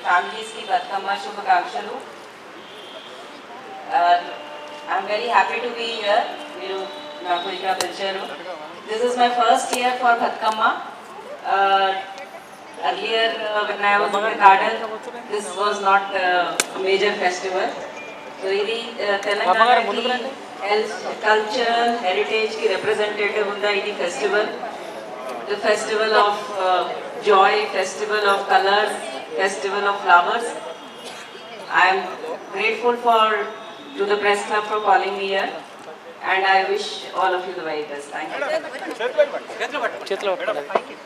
families ki Batkama Shubhakankshalu. I'm very happy to be here. This is my first year for Batkama. Earlier, when I was in the garden, this was not a major festival. So, really, Telangana ki culture, heritage ki representative of the festival. The festival of joy, festival of colors, festival of flowers. I am grateful to the press club for calling me here, and I wish all of you the very best. Thank you.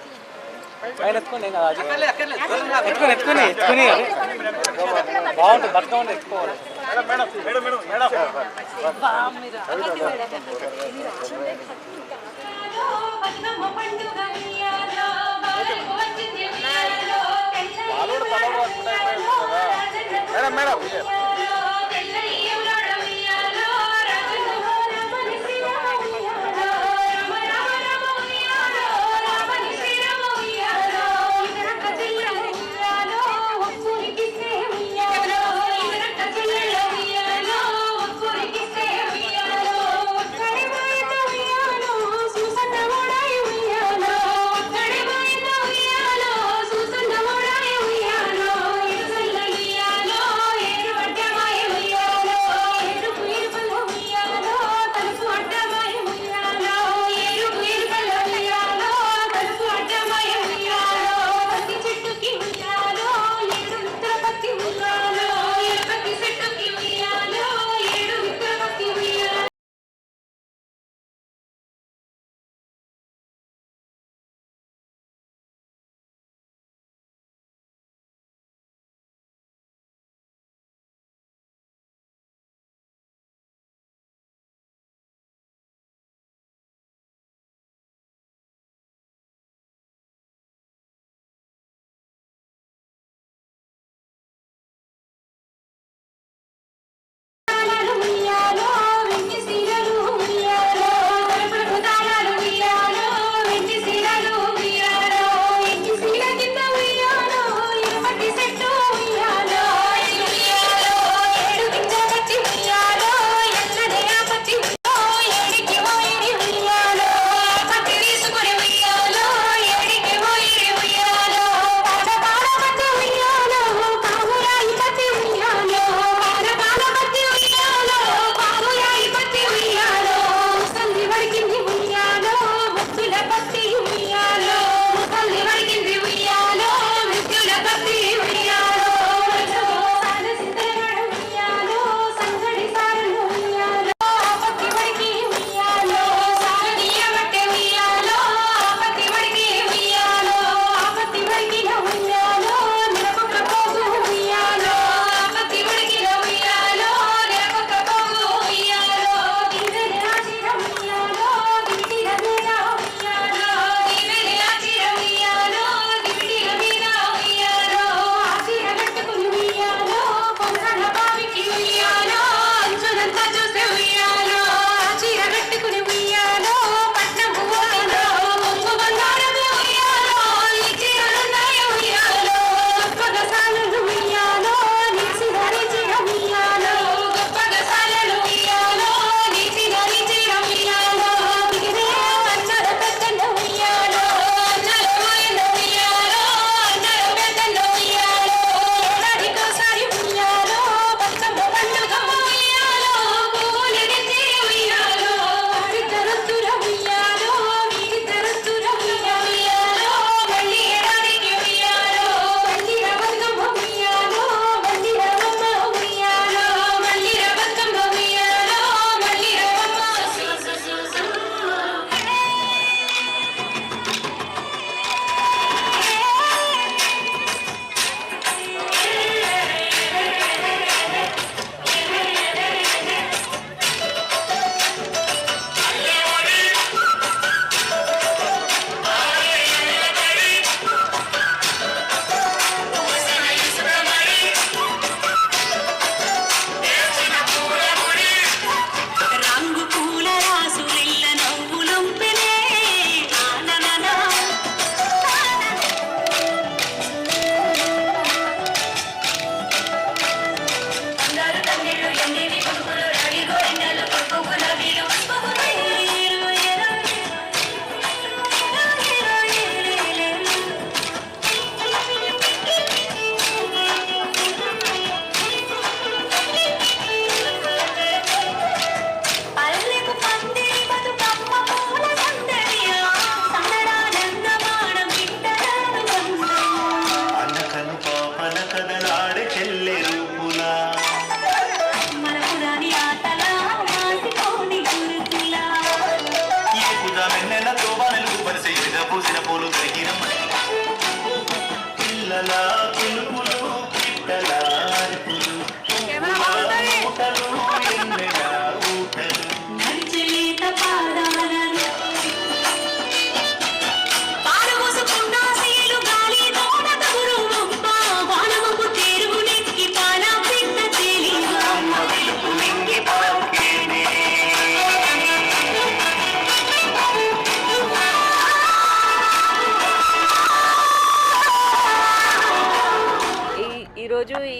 ఈరోజు ఈ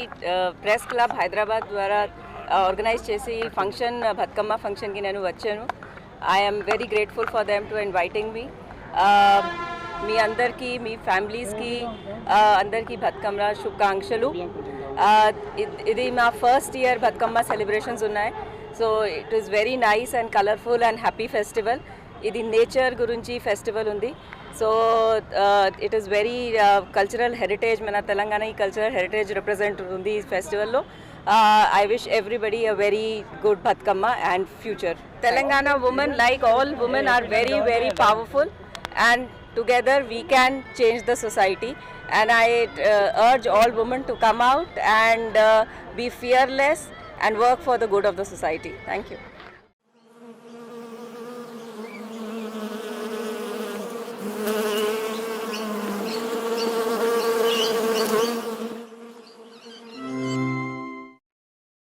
press club Hyderabad ద్వారా organise చేసి ఈ function Bathukamma ఫంక్షన్కి నేను వచ్చాను. I'm very grateful for them to inviting me. మీ అందరికీ మీ ఫ్యామిలీస్కి అందరికీ బతుకమ్మ శుభాకాంక్షలు. ఇది మా ఫస్ట్ ఇయర్ బతుకమ్మ సెలబ్రేషన్స్ ఉన్నాయి. So it is very nice and colourful and happy festival. ఇది నేచర్ గురించి ఫెస్టివల్ ఉంది. So it is very cultural heritage, మన తెలంగాణ ఈ కల్చరల్ హెరిటేజ్ రిప్రజెంట్ ఉంది ఈ ఫెస్టివల్లో. I wish everybody a very good Batkama and future. Telangana women, like all women, are very, very powerful, and together we can change the society. And I urge all women to come out and be fearless and work for the good of the society. Thank you.